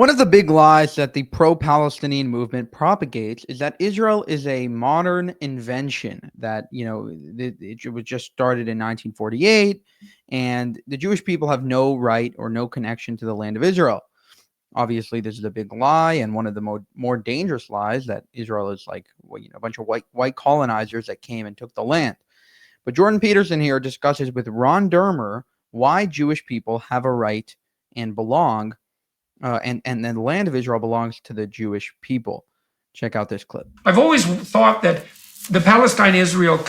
One of the big lies that the pro-Palestinian movement propagates is that Israel is a modern invention, that, it was just started in 1948, and the Jewish people have no right or no connection to the land of Israel. Obviously, this is a big lie, and one of the more dangerous lies, that Israel is like, a bunch of white colonizers that came and took the land. But Jordan Peterson here discusses with Ron Dermer why Jewish people have a right and belong, and then the land of Israel belongs to the Jewish people. Check out this clip. I've always thought that the Palestine-Israel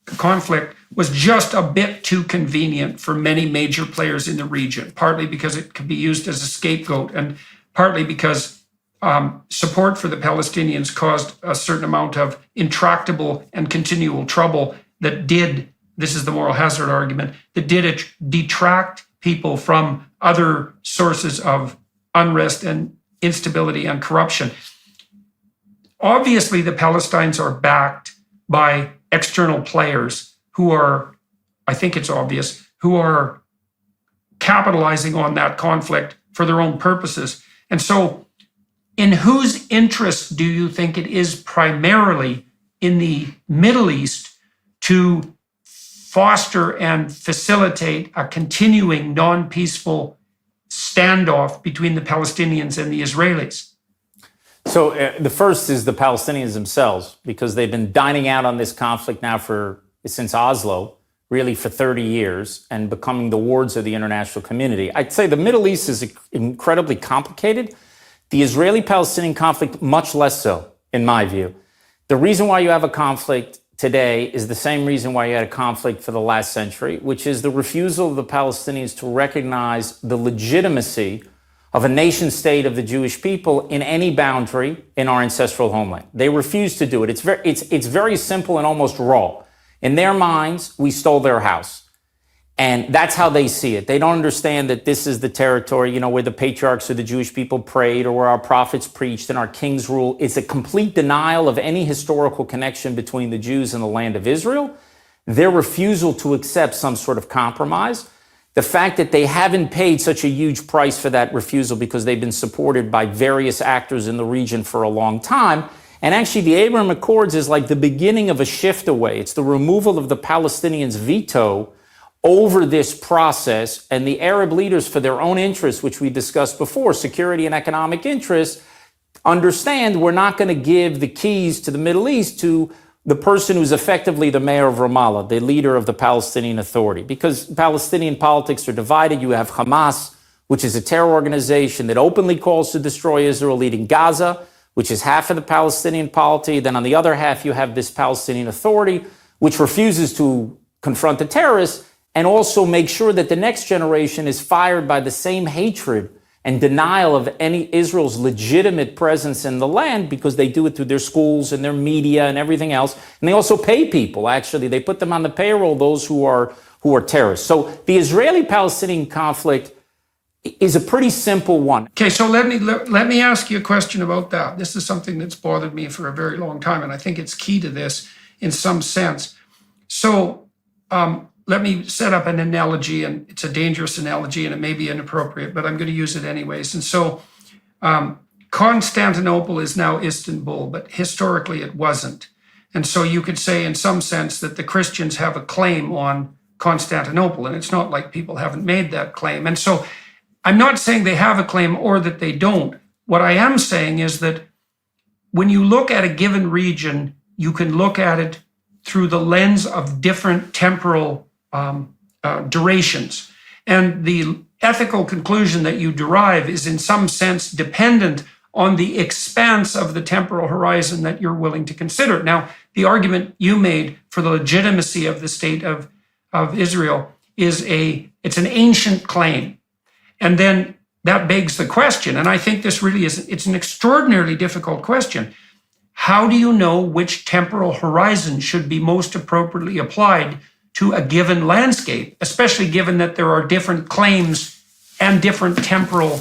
conflict was just a bit too convenient for many major players in the region, partly because it could be used as a scapegoat, and partly because support for the Palestinians caused a certain amount of intractable and continual trouble that did, this is the moral hazard argument, that did detract people from other sources of unrest and instability and corruption. Obviously, the Palestinians are backed by external players who are, I think it's obvious, who are capitalizing on that conflict for their own purposes. And so, in whose interest do you think it is primarily in the Middle East to foster and facilitate a continuing non-peaceful standoff between the Palestinians and the Israelis? So the first is the Palestinians themselves, because they've been dining out on this conflict now since Oslo, really for 30 years, and becoming the wards of the international community. I'd say the Middle East is incredibly complicated. The Israeli-Palestinian conflict, much less so, in my view. The reason why you have a conflict today is the same reason why you had a conflict for the last century, which is the refusal of the Palestinians to recognize the legitimacy of a nation state of the Jewish people in any boundary in our ancestral homeland. They refuse to do it. It's very simple and almost raw. In their minds, we stole their house. And that's how they see it. They don't understand that this is the territory, where the patriarchs of the Jewish people prayed, or where our prophets preached and our kings ruled. It's a complete denial of any historical connection between the Jews and the land of Israel. Their refusal to accept some sort of compromise. The fact that they haven't paid such a huge price for that refusal because they've been supported by various actors in the region for a long time. And actually, the Abraham Accords is like the beginning of a shift away. It's the removal of the Palestinians' veto over this process, and the Arab leaders, for their own interests, which we discussed before, security and economic interests, understand we're not going to give the keys to the Middle East to the person who's effectively the mayor of Ramallah, the leader of the Palestinian Authority. Because Palestinian politics are divided. You have Hamas, which is a terror organization that openly calls to destroy Israel, leading Gaza, which is half of the Palestinian polity. Then on the other half, you have this Palestinian Authority, which refuses to confront the terrorists and also make sure that the next generation is fired by the same hatred and denial of any Israel's legitimate presence in the land, because they do it through their schools and their media and everything else. And they also pay people, actually. They put them on the payroll, those who are terrorists. So the Israeli-Palestinian conflict is a pretty simple one. Okay, so let me ask you a question about that. This is something that's bothered me for a very long time, and I think it's key to this in some sense. So let me set up an analogy, and it's a dangerous analogy, and it may be inappropriate, but I'm going to use it anyways. And so Constantinople is now Istanbul, but historically it wasn't. And so you could say in some sense that the Christians have a claim on Constantinople, and it's not like people haven't made that claim. And so I'm not saying they have a claim or that they don't. What I am saying is that when you look at a given region, you can look at it through the lens of different temporal durations. And the ethical conclusion that you derive is in some sense dependent on the expanse of the temporal horizon that you're willing to consider. Now, the argument you made for the legitimacy of the state of Israel is it's an ancient claim. And then that begs the question, and I think this really it's an extraordinarily difficult question. How do you know which temporal horizon should be most appropriately applied to a given landscape, especially given that there are different claims and different temporal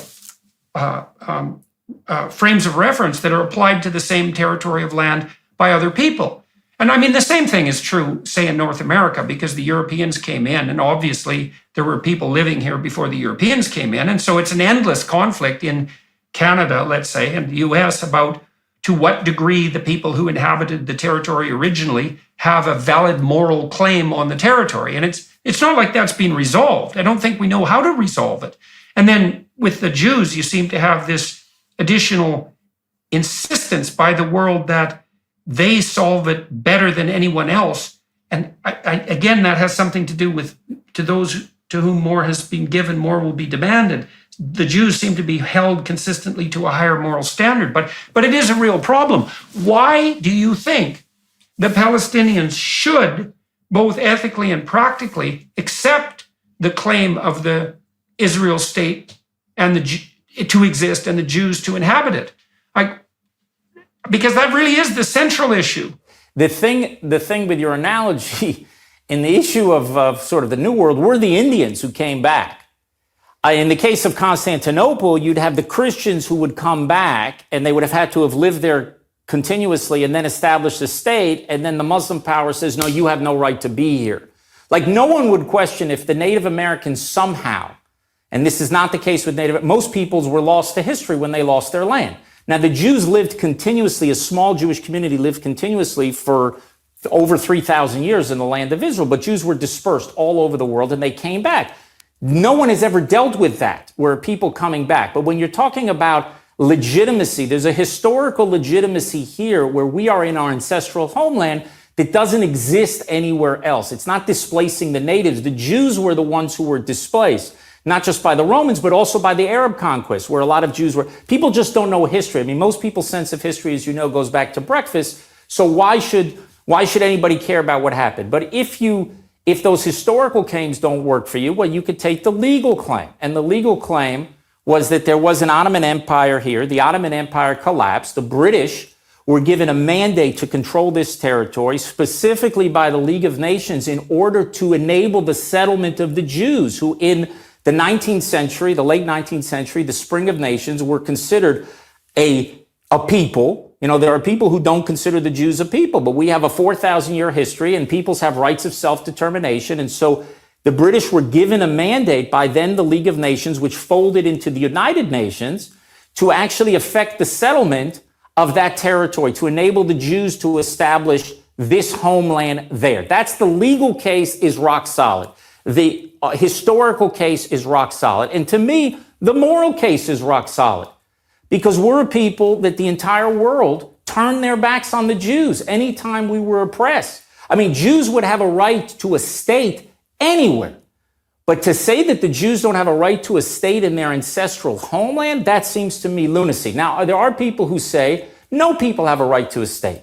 frames of reference that are applied to the same territory of land by other people? And I mean, the same thing is true, say, in North America, because the Europeans came in, and obviously there were people living here before the Europeans came in. And so it's an endless conflict in Canada, let's say, and the US about to what degree the people who inhabited the territory originally have a valid moral claim on the territory. And it's not like that's been resolved. I don't think we know how to resolve it. And then with the Jews, you seem to have this additional insistence by the world that they solve it better than anyone else. And again, that has something to do with, to those to whom more has been given, more will be demanded. The Jews seem to be held consistently to a higher moral standard, but it is a real problem. Why do you think the Palestinians should, both ethically and practically, accept the claim of the Israel state and to exist and the Jews to inhabit it? Because that really is the central issue. The thing with your analogy, in the issue of sort of the New World, were the Indians who came back. In the case of Constantinople, you'd have the Christians who would come back, and they would have had to have lived there continuously and then established a state, and then the Muslim power says, no, you have no right to be here. Like, no one would question if the Native Americans somehow, and this is not the case with most peoples were lost to history when they lost their land. Now, the Jews lived continuously, a small Jewish community lived continuously for over 3,000 years in the land of Israel, but Jews were dispersed all over the world, and they came back. No one has ever dealt with that, where people coming back. But when you're talking about legitimacy, there's a historical legitimacy here where we are in our ancestral homeland that doesn't exist anywhere else. It's not displacing the natives. The Jews were the ones who were displaced, not just by the Romans, but also by the Arab conquest, where a lot of Jews were. People just don't know history. I mean, most people's sense of history, as you know, goes back to breakfast. So why should anybody care about what happened? But if those historical claims don't work for you, well, you could take the legal claim. And the legal claim was that there was an Ottoman Empire here. The Ottoman Empire collapsed. The British were given a mandate to control this territory, specifically by the League of Nations, in order to enable the settlement of the Jews, who in the 19th century, the late 19th century, the Spring of Nations, were considered a people. You know, there are people who don't consider the Jews a people, but we have a 4,000-year history, and peoples have rights of self-determination. And so the British were given a mandate by then the League of Nations, which folded into the United Nations, to actually affect the settlement of that territory, to enable the Jews to establish this homeland there. That's the legal case is rock solid. The historical case is rock solid. And to me, the moral case is rock solid. Because we're a people that the entire world turned their backs on the Jews anytime we were oppressed. I mean, Jews would have a right to a state anywhere. But to say that the Jews don't have a right to a state in their ancestral homeland, that seems to me lunacy. Now, there are people who say no people have a right to a state.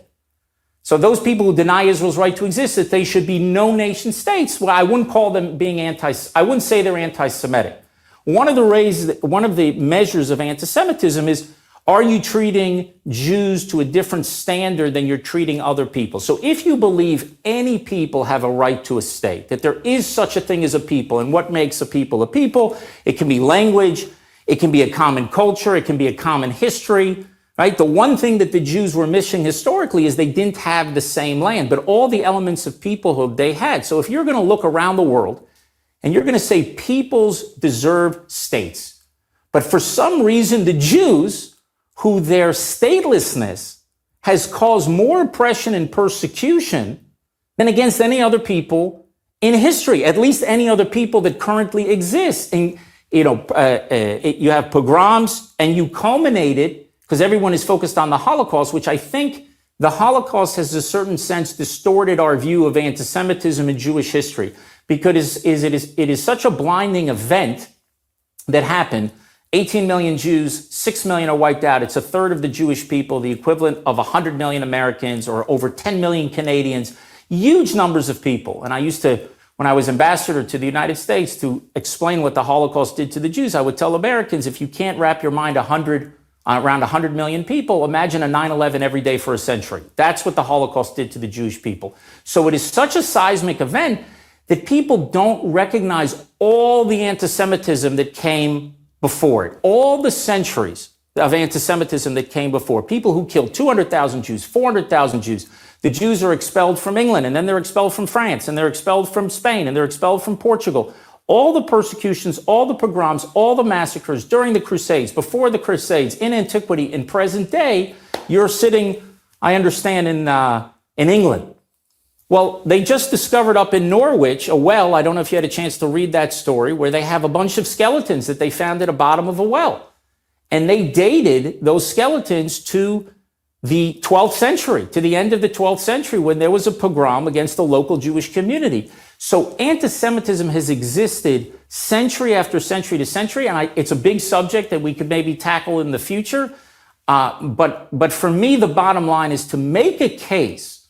So those people who deny Israel's right to exist, that they should be no nation states, well, I wouldn't call them being I wouldn't say they're anti-Semitic. One of the measures of anti-Semitism is, are you treating Jews to a different standard than you're treating other people? So if you believe any people have a right to a state, that there is such a thing as a people, and what makes a people, it can be language, it can be a common culture, it can be a common history, right? The one thing that the Jews were missing historically is they didn't have the same land, but all the elements of peoplehood they had. So if you're going to look around the world, and you're going to say peoples deserve states. But for some reason, the Jews, who their statelessness has caused more oppression and persecution than against any other people in history, at least any other people that currently exist. And, you have pogroms, and you culminate it, because everyone is focused on the Holocaust, which I think the Holocaust has, in a certain sense, distorted our view of anti-Semitism in Jewish history. Because it is such a blinding event that happened. 18 million Jews, 6 million are wiped out. It's a third of the Jewish people, the equivalent of 100 million Americans, or over 10 million Canadians. Huge numbers of people. And I used to, when I was ambassador to the United States, to explain what the Holocaust did to the Jews, I would tell Americans, if you can't wrap your mind around 100 million people, imagine a 9/11 every day for a century. That's what the Holocaust did to the Jewish people. So it is such a seismic event that people don't recognize all the anti-Semitism that came before it, all the centuries of anti-Semitism that came before. People who killed 200,000 Jews, 400,000 Jews. The Jews are expelled from England, and then they're expelled from France, and they're expelled from Spain, and they're expelled from Portugal. All the persecutions, all the pogroms, all the massacres during the Crusades, before the Crusades, in antiquity, in present day, you're sitting, I understand, in England. Well, they just discovered up in Norwich a well. I don't know if you had a chance to read that story, where they have a bunch of skeletons that they found at the bottom of a well. And they dated those skeletons to the 12th century, to the end of the 12th century, when there was a pogrom against the local Jewish community. So anti-Semitism has existed century after century to century, and it's a big subject that we could maybe tackle in the future. But for me, the bottom line is to make a case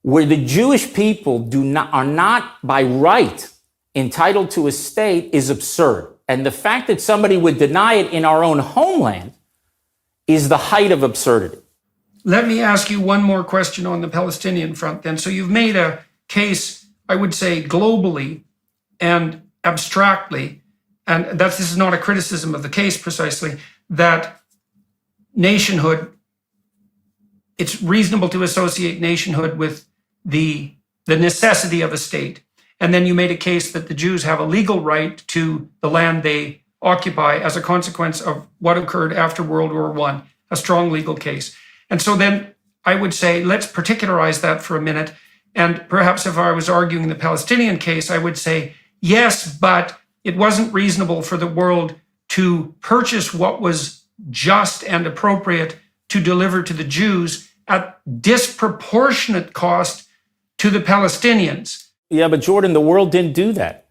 where the Jewish people are not by right entitled to a state is absurd. And the fact that somebody would deny it in our own homeland is the height of absurdity. Let me ask you one more question on the Palestinian front then. So you've made a case, I would say, globally and abstractly, and this is not a criticism of the case precisely, that nationhood, it's reasonable to associate nationhood with the necessity of a state. And then you made a case that the Jews have a legal right to the land they occupy as a consequence of what occurred after World War I, a strong legal case. And so then I would say, let's particularize that for a minute. And perhaps if I was arguing the Palestinian case, I would say, yes, but it wasn't reasonable for the world to purchase what was just and appropriate to deliver to the Jews at disproportionate cost to the Palestinians. Yeah, but Jordan, the world didn't do that.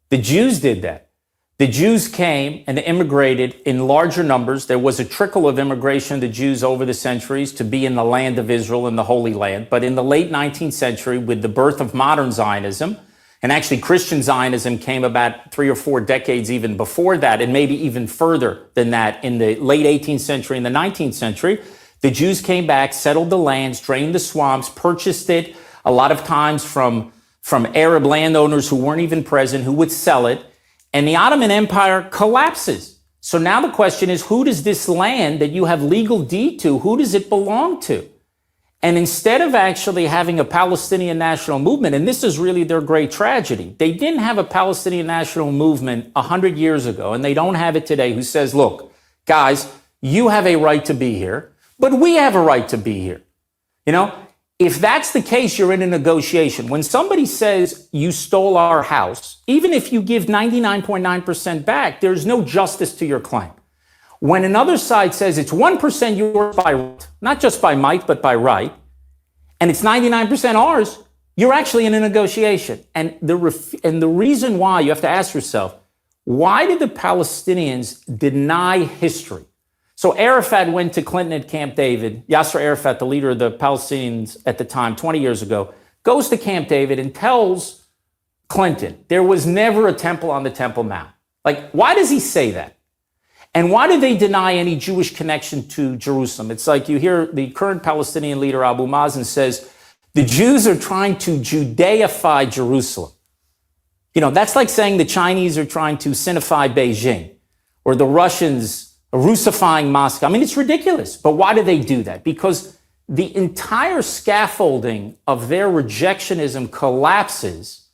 The Jews did that. The Jews came and immigrated in larger numbers. There was a trickle of immigration of the Jews over the centuries to be in the land of Israel, in the Holy Land. But in the late 19th century, with the birth of modern Zionism, and actually Christian Zionism came about 3 or 4 decades even before that, and maybe even further than that in the late 18th century and the 19th century, the Jews came back, settled the lands, drained the swamps, purchased it, a lot of times from Arab landowners who weren't even present, who would sell it, and the Ottoman Empire collapses. So now the question is, who does this land that you have legal deed to, who does it belong to? And instead of actually having a Palestinian national movement, and this is really their great tragedy, they didn't have a Palestinian national movement 100 years ago, and they don't have it today, who says, look, guys, you have a right to be here, but we have a right to be here. You know, if that's the case, you're in a negotiation. When somebody says you stole our house, even if you give 99.9% back, there's no justice to your claim. When another side says it's 1% yours by right, not just by might, but by right, and it's 99% ours, you're actually in a negotiation. And the reason why, you have to ask yourself, why did the Palestinians deny history? So Arafat went to Clinton at Camp David. Yasser Arafat, the leader of the Palestinians at the time, 20 years ago, goes to Camp David and tells Clinton there was never a temple on the Temple Mount. Like, why does he say that? And why do they deny any Jewish connection to Jerusalem? It's like you hear the current Palestinian leader, Abu Mazen, says the Jews are trying to Judeify Jerusalem. You know, that's like saying the Chinese are trying to Sinify Beijing, or the Russians Russifying Moscow. I mean, it's ridiculous. But why do they do that? Because the entire scaffolding of their rejectionism collapses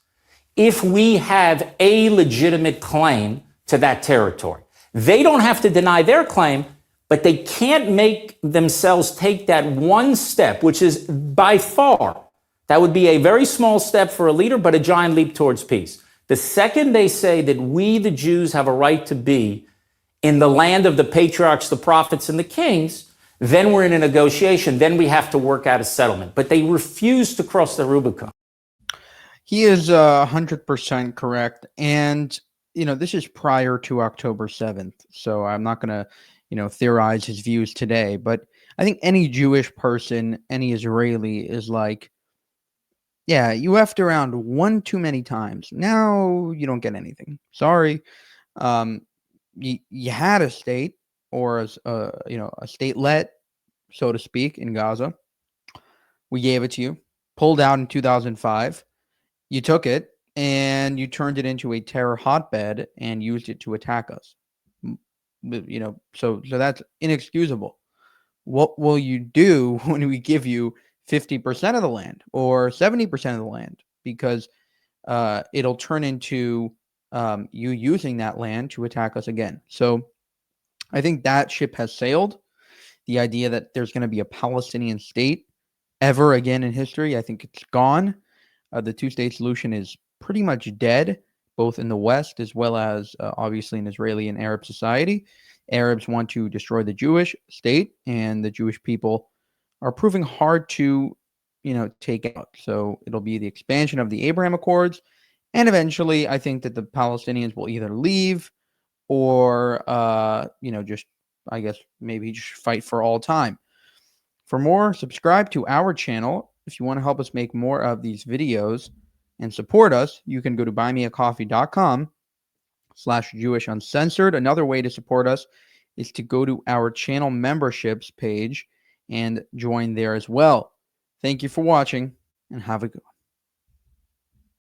if we have a legitimate claim to that territory. They don't have to deny their claim, but they can't make themselves take that one step, which is by far, that would be a very small step for a leader, but a giant leap towards peace. The second they say that we, the Jews, have a right to be in the land of the patriarchs, the prophets, and the kings, then we're in a negotiation. Then we have to work out a settlement. But they refuse to cross the Rubicon. He is 100% correct. And, you know, this is prior to October 7th. So I'm not going to, theorize his views today. But I think any Jewish person, any Israeli is like, yeah, you effed around one too many times. Now you don't get anything. Sorry. You had a state, or a statelet, so to speak, in Gaza. We gave it to you. Pulled out in 2005. You took it and you turned it into a terror hotbed and used it to attack us. So that's inexcusable. What will you do when we give you 50% of the land or 70% of the land? Because it'll turn into you using that land to attack us again. So I think that ship has sailed. The idea that there's going to be a Palestinian state ever again in history, I think it's gone. The two-state solution is pretty much dead, both in the West as well as obviously in Israeli and Arab society. Arabs want to destroy the Jewish state, and the Jewish people are proving hard to, take out. So it'll be the expansion of the Abraham Accords, and eventually, I think that the Palestinians will either leave or, just, I guess, maybe just fight for all time. For more, subscribe to our channel. If you want to help us make more of these videos and support us, you can go to buymeacoffee.com/JewishUncensored. Another way to support us is to go to our channel memberships page and join there as well. Thank you for watching, and have a good one.